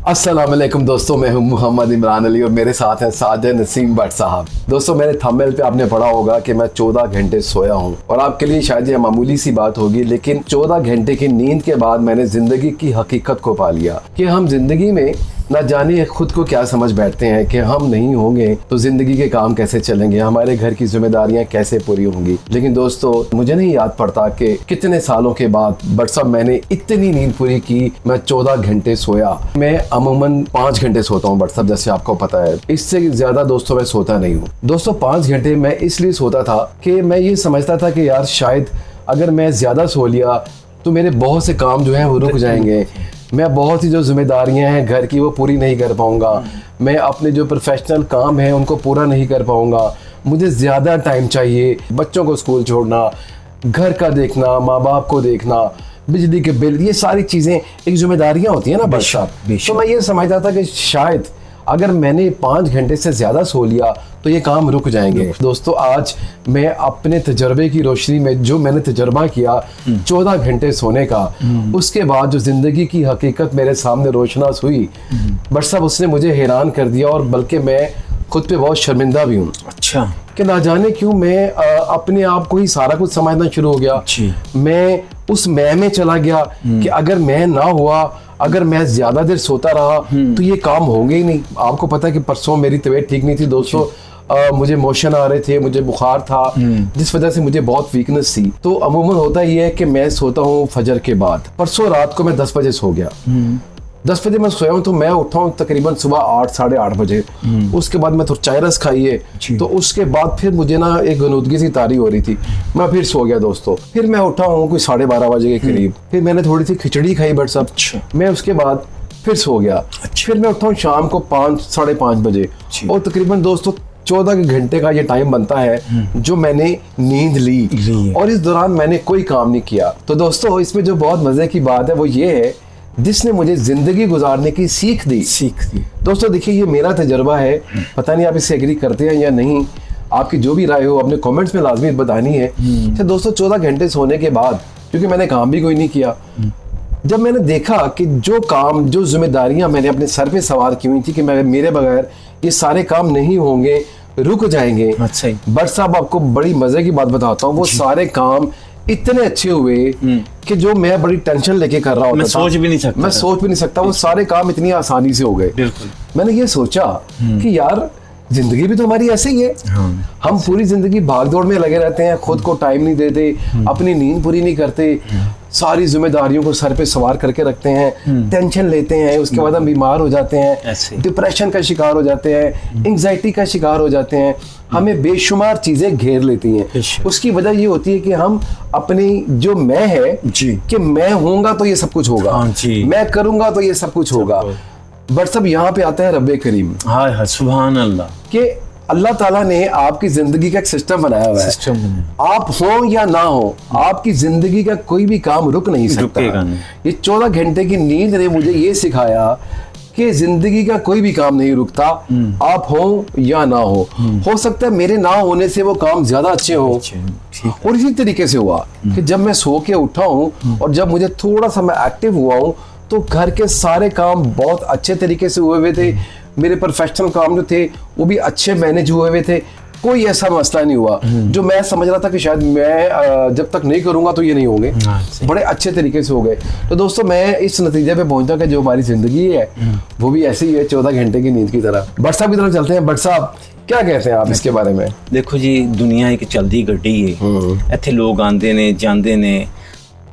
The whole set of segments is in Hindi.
अस्सलाम वालेकुम दोस्तों, मैं हूं मोहम्मद इमरान अली और मेरे साथ हैं साजिद नसीम भट्ट साहब। दोस्तों, मेरे थंबनेल पे आपने पढ़ा होगा कि मैं 14 घंटे सोया हूं और आपके लिए शायद ये मामूली सी बात होगी, लेकिन 14 घंटे की नींद के बाद मैंने जिंदगी की हकीकत को पा लिया कि हम जिंदगी में न जाने खुद को क्या समझ बैठते हैं कि हम नहीं होंगे तो जिंदगी के काम कैसे चलेंगे, हमारे घर की जिम्मेदारियां कैसे पूरी होंगी। लेकिन दोस्तों, मुझे नहीं याद पड़ता कि कितने सालों के बाद बट साहब मैंने इतनी नींद पूरी की। मैं 14 घंटे सोया। मैं अमूमन 5 घंटे सोता हूँ बट साहब, जैसे आपको पता है। इससे ज्यादा दोस्तों मैं सोता नहीं हूँ। दोस्तों, 5 घंटे मैं इसलिए सोता था कि मैं ये समझता था कि यार शायद अगर मैं ज्यादा सो लिया तो मेरे बहुत से काम जो हैं वो रुक जाएंगे। मैं बहुत सी जो जिम्मेदारियां हैं घर की वो पूरी नहीं कर पाऊंगा। मैं अपने जो प्रोफेशनल काम हैं उनको पूरा नहीं कर पाऊंगा। मुझे ज़्यादा टाइम चाहिए, बच्चों को स्कूल छोड़ना, घर का देखना, माँ बाप को देखना, बिजली के बिल, ये सारी चीज़ें एक जिम्मेदारियां होती हैं ना बट साहब। तो मैं ये समझता था कि शायद अगर मैंने 5 घंटे से ज़्यादा सो लिया तो ये काम रुक जाएंगे। दोस्तों, आज मैं अपने तजर्बे की रोशनी में जो मैंने तजर्बा किया 14 घंटे सोने का, उसके बाद जो ज़िंदगी की हकीकत मेरे सामने रोशनास हुई बट साहब, उसने मुझे हैरान कर दिया और बल्कि मैं खुद पे बहुत शर्मिंदा भी हूँ। अच्छा, कि ना जाने क्यों मैं अपने आप को ही सारा कुछ समझना शुरू हो गया। मैं उस मैं में चला गया कि अगर मैं ना हुआ, अगर मैं ज्यादा देर सोता रहा तो ये काम होंगे ही नहीं। आपको पता है कि परसों मेरी तबीयत ठीक नहीं थी दोस्तों। मुझे मोशन आ रहे थे, मुझे बुखार था, जिस वजह से मुझे बहुत वीकनेस थी। तो अमूमन होता ये है कि मैं सोता हूँ फजर के बाद। परसों रात को मैं 10 बजे सो गया। 10 बजे मैं सोया हूँ तो मैं उठा हूँ तकरीबन सुबह 8 साढ़े 8 बजे। उसके बाद मैं थोड़ा चाय रस खाइए, तो उसके बाद फिर मुझे ना एक गनुदगी सी तारी हो रही थी। मैं फिर सो गया दोस्तों। फिर मैं उठा हूँ कोई 12:30 बजे के करीब। फिर मैंने थोड़ी सी खिचड़ी खाई बट सब। मैं उसके बाद फिर सो गया। फिर मैं उठा हूँ शाम को 5 साढ़े 5 बजे और तकरीबन दोस्तों 14 घंटे का ये टाइम बनता है जो मैंने नींद ली और इस दौरान मैंने कोई काम नहीं किया। तो दोस्तों, इसमें जो बहुत मजे की बात है वो ये है जिसने मुझे जिंदगी गुजारने की सीख दी। दोस्तों देखिए, ये मेरा तजर्बा है, पता नहीं आप इससे एग्री करते हैं या नहीं। आपकी जो भी राय हो अपने कमेंट्स में लाजमी बतानी है। तो दोस्तों, 14 घंटे सोने के बाद, क्योंकि मैंने काम भी कोई नहीं किया, जब मैंने देखा कि जो काम, जो जिम्मेदारियां मैंने अपने सर पे सवार की हुई थी कि मैं मेरे बगैर ये सारे काम नहीं होंगे, रुक जाएंगे। बट साहब, आपको बड़ी मजे की बात बताता हूँ, वो सारे काम इतने अच्छे हुए कि जो मैं बड़ी टेंशन लेके कर रहा होता था, मैं सोच भी नहीं सकता वो सारे काम इतनी आसानी से हो गए। मैंने ये सोचा कि यार जिंदगी भी तो हमारी ऐसे ही है। हम पूरी जिंदगी भागदौड़ में लगे रहते हैं, खुद को टाइम नहीं देते, अपनी नींद पूरी नहीं करते, सारी जिम्मेदारियों को सर पे सवार करके रखते हैं, टेंशन लेते हैं, उसके बाद हम बीमार हो जाते हैं, डिप्रेशन का शिकार हो जाते हैं, एंग्जाइटी का शिकार हो जाते हैं, हमें बेशुमार चीजें घेर लेती हैं। उसकी वजह ये होती है कि हम अपनी जो मैं है कि मैं होऊंगा तो ये सब कुछ होगा, मैं करूंगा तो ये सब कुछ होगा। बट सब यहाँ पे आता है रब्बे करीम। हाँ, सुभान अल्लाह। कि अल्लाह ताला ने आपकी जिंदगी का एक सिस्टम बनाया हुआ है। आप हो या ना हो, आपकी जिंदगी का कोई भी काम रुक नहीं सकता। ये 14 घंटे की नींद ने मुझे ये सिखाया कि जिंदगी का कोई भी काम नहीं रुकता, आप हो या ना हो सकता है मेरे ना होने से वो काम ज्यादा अच्छे हो। और इसी तरीके से हुआ कि जब मैं सो के उठा हूँ और जब मुझे थोड़ा सा मैं एक्टिव हुआ हूँ तो घर के सारे काम बहुत अच्छे तरीके से हुए हुए थे। मेरे प्रोफेशनल काम जो थे वो भी अच्छे मैनेज हुए हुए थे। कोई ऐसा मसला नहीं हुआ जो मैं समझ रहा था कि शायद मैं जब तक नहीं करूंगा तो ये नहीं होंगे। बड़े अच्छे तरीके से हो गए। तो दोस्तों, मैं इस नतीजे पे पहुंचा कि जो हमारी जिंदगी है वो भी ऐसी ही है, 14 घंटे की नींद की तरह। बट साहब की तरफ चलते हैं। बट साहब, क्या कहते हैं आप इसके बारे में? देखो जी, दुनिया एक चलती गड्डी है। इत्थे लोग आंदे ने जांदे ने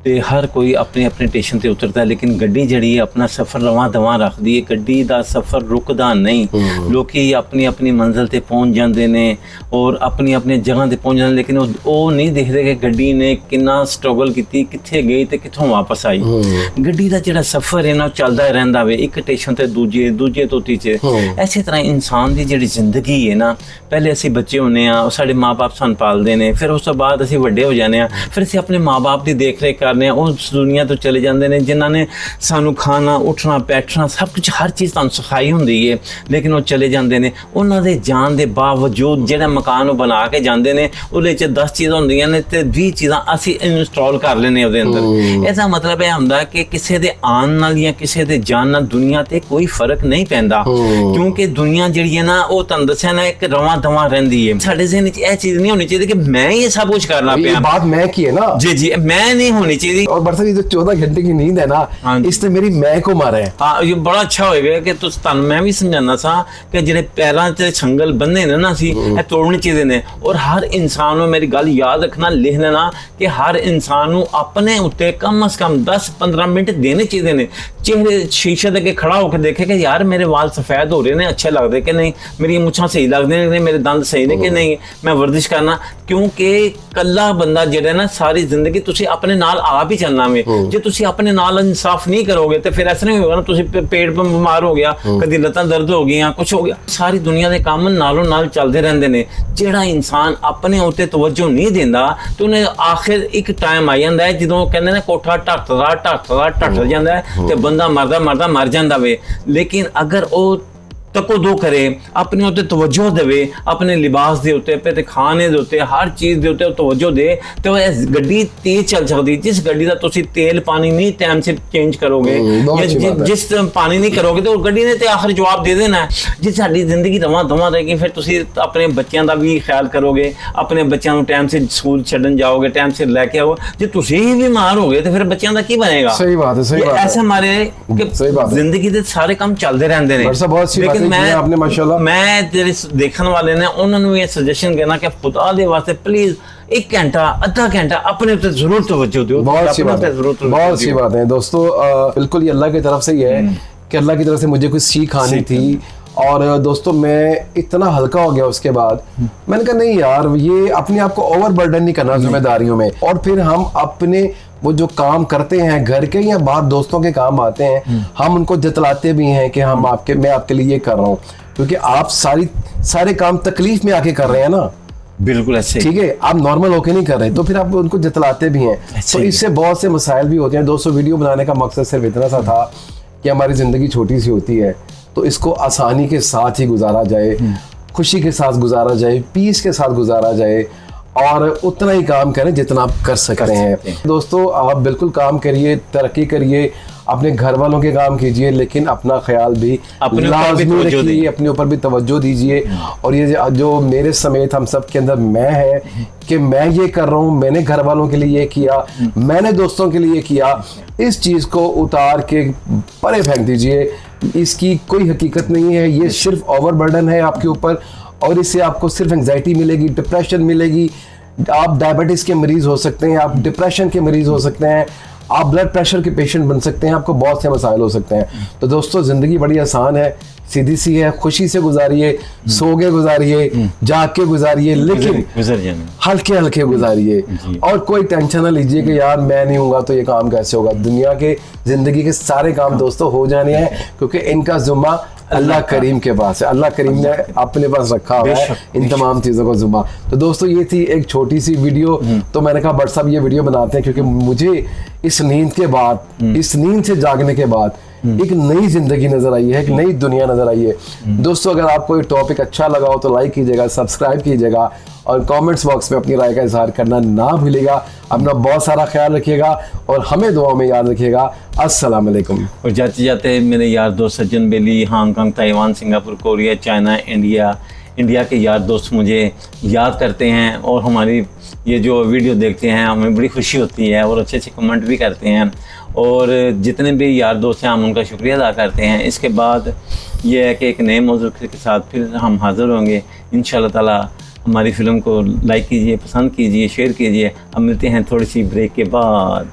ते हर कोई अपने अपने स्टेशन ते उतरता है, लेकिन गड्डी जड़ी है अपना सफ़र रवां दवां रखदी है। गड्डी दा सफ़र रुकदा नहीं। लोग अपनी अपनी मंजिल ते पहुंच जाते ने और अपनी अपनी जगह ते पहुंच जाते, लेकिन वो नहीं देखते कि गड्डी ने कितना स्ट्रगल की, कित्थे गई ते कित्थों वापस आई। गड्डी दा जिहड़ा सफ़र है ना चलदा रहिंदा वे, एक स्टेशन ते दूजे तो तीजे। इसी तरह इंसान की जिहड़ी जिंदगी है ना, पहले असीं बच्चे होने आ, साडे माँ बाप सानूं पालदे ने, फिर उस तो बाद असीं वड्डे हो जाने आ, फिर असीं अपने माँ बाप की देख रेख कर रहे हैं उस दुनिया तो चले जाते हैं जिन्होंने सानू खाना उठना बैठना सब कुछ हर चीज़ तुहानू सिखाई होंदी है, लेकिन वो चले जाते हैं। उन्होंने जान के बावजूद जो मकान बना के जाते हैं उहदे च 10 चीज़ां होंदियां ने ते 20 चीज़ां असीं इंस्टॉल कर लेने उहदे अंदर। इसदा मतलब यह हुंदा कि किसी दे आन नाल या किसी दे जान नाल दुनिया ते कोई फर्क नहीं पैंदा, क्योंकि दुनिया जिहड़ी है ना वो तुहानू दस्सिया ना एक रवां दवां रहिंदी है। साडे ज़हन च यह चीज़ नहीं होनी चाहिए कि मैं ये सब कुछ करना ये पिया, बात मैं की है ना जी मैं नहीं होनी चाहिए। और बरसा ये जो 14 घंटे की नींद है ना, इसने मेरी मैं को मारा है। हाँ, ये बड़ा अच्छा होएगा कि तुस तुहानू मैं भी समझाना सा कि जिहड़े पैरां ते संगल बन्ने ने ना सी ये तोड़ने चाहिए ने। और हर इंसान को मेरी गल याद रखना, लिख लेना कि हर इंसान को अपने उत्ते कम से कम 10-15 मिनट देने चाहिए ने। चेहरे शीशे दे के खड़ा होकर देखे कि यार मेरे वाल सफेद हो रहे हैं, अच्छे लगते कि नहीं, मेरी मुछां सही लगती हैं, मेरे दंद सही ने कि नहीं, मैं वर्जिश करना। क्योंकि कल्ला बंदा जिहड़ा ना सारी जिंदगी तुसी अपने नाल आप ही चलना वे। जे तुसी अपने नाल इंसाफ नहीं करोगे तो फिर ऐसा नहीं होगा ना, तुसी पेट पर बीमार हो गया, कदी लत्तां दर्द हो गई, कुछ हो गया। सारी दुनिया के काम नालों नाल चलते रहते हैं। जिहड़ा इंसान अपने उत्ते तवज्जो नहीं देंदा तो उन्हें आखिर एक टाइम आ जाता है ਜਦੋਂ कहते हैं कोठा ढट जाता है तो बंदा मरदा मर जाता वे। लेकिन अगर वो तको दो करे, अपने उत्ते तवज्जो देवे, अपने लिबास के उत्ते, अपने खाने के उत्ते, हर चीज़ के उत्ते तवज्जो दे तो गड्डी तेज चल सकती। जिस गड्डी का तुसी तेल पानी नहीं टाइम से चेंज करोगे या जिस पानी नहीं करोगे तो गड्डी ने तो आखिर जवाब दे देना है। जी साडी जिंदगी रवां दवां रहेगी, फिर तुसी अपने बच्चों का भी ख्याल करोगे, अपने बच्चों को टाइम से स्कूल छड्डन जाओगे, टाइम से लैके आओ। जो तुसी ही बीमार हो गए तो फिर बच्चों का की बनेगा? सही बात है, सही बात है। ऐसा हमारे जिंदगी के सारे काम चलते रहते हैं। मैं तेरे देखने वाले ने उन्होंने ये सजेशन करना कि खुदा दे वास्ते प्लीज 1 घंटा आधा घंटा अपने ऊपर जरूर तवज्जो दो। बहुत सी बात है दोस्तों, बिल्कुल ये अल्लाह की तरफ से ही है कि अल्लाह की तरफ से मुझे कुछ सीख आनी थी। और दोस्तों मैं इतना हल्का हो गया उसके बाद, मैंने कहा नहीं यार ये अपने आप को ओवरबर्डन नहीं करना जिम्मेदारियों में। और फिर हम अपने वो जो काम करते हैं घर के या बाहर दोस्तों के काम आते हैं, हम उनको जतलाते भी हैं कि मैं आपके लिए ये कर रहा हूँ, क्योंकि आप सारे काम तकलीफ में आके कर रहे हैं ना। बिल्कुल ऐसे, ठीक है, आप नॉर्मल होके नहीं कर रहे, तो फिर आप उनको जतलाते भी हैं। तो इससे बहुत से मसाइल भी होते हैं। दोस्तों वीडियो बनाने का मकसद सिर्फ इतना सा था कि हमारी ज़िंदगी छोटी सी होती है तो इसको आसानी के साथ ही गुजारा जाए, खुशी के साथ गुजारा जाए, पीस के साथ गुजारा जाए और उतना ही काम करें जितना आप कर सकते हैं। दोस्तों आप बिल्कुल काम करिए, तरक्की करिए, अपने घर वालों के काम कीजिए, लेकिन अपना ख्याल भी लाज़मी रखिए, अपने ऊपर भी तवज्जो दीजिए। और ये जो मेरे समेत हम सब के अंदर मैं है कि मैं ये कर रहा हूँ, मैंने घर वालों के लिए ये किया, मैंने दोस्तों के लिए किया, इस चीज़ को उतार के परे फेंक दीजिए। इसकी कोई हकीकत नहीं है, ये सिर्फ ओवरबर्डन है आपके ऊपर और इससे आपको सिर्फ एंग्जाइटी मिलेगी, डिप्रेशन मिलेगी। आप डायबिटीज़ के मरीज़ हो सकते हैं, आप डिप्रेशन के मरीज़ हो सकते हैं, आप ब्लड प्रेशर के पेशेंट बन सकते हैं, आपको बहुत से मसाइल हो सकते हैं। तो दोस्तों ज़िंदगी बड़ी आसान है, सीधी सी है, खुशी से गुजारिए, सो के गुजारिए, जाग के गुजारिए, लेकिन हल्के हल्के गुजारिए और कोई टेंशन ना लीजिए कि यार मैं नहीं हूँगा तो ये काम कैसे होगा। दुनिया के ज़िंदगी के सारे काम दोस्तों हो जाने हैं, क्योंकि इनका ज़ुम्मा अल्लाह करीम के पास है, अल्लाह करीम ने अपने पास रखा हुआ है इन तमाम चीज़ों का ज़ुम्मा। तो दोस्तों ये थी एक छोटी सी वीडियो, तो मैंने कहा बट साहब ये वीडियो बनाते हैं क्योंकि मुझे इस नींद के बाद, इस नींद से जागने के बाद एक नई जिंदगी नजर आई है, एक नई दुनिया नजर आई है। दोस्तों अगर आपको ये टॉपिक अच्छा लगा हो तो लाइक कीजिएगा, सब्सक्राइब कीजिएगा और कमेंट्स बॉक्स में अपनी राय का इजहार करना ना भूलिएगा। अपना बहुत सारा ख्याल रखिएगा और हमें दुआ में याद रखिएगा। अस्सलाम वालेकुम। और जाते जाते मेरे यार दोस्त सज्जन बेली, Hong Kong, Taiwan, Singapore, Korea, China, India के यार दोस्त मुझे याद करते हैं और हमारी ये जो वीडियो देखते हैं हमें बड़ी खुशी होती है और अच्छे अच्छे कमेंट भी करते हैं। और जितने भी यार दोस्त हैं हम उनका शुक्रिया अदा करते हैं। इसके बाद ये है कि एक नए मौजू के साथ फिर हम हाज़िर होंगे इंशाअल्लाह ताला। हमारी फ़िल्म को लाइक कीजिए, पसंद कीजिए, शेयर कीजिए। अब मिलते हैं थोड़ी सी ब्रेक के बाद।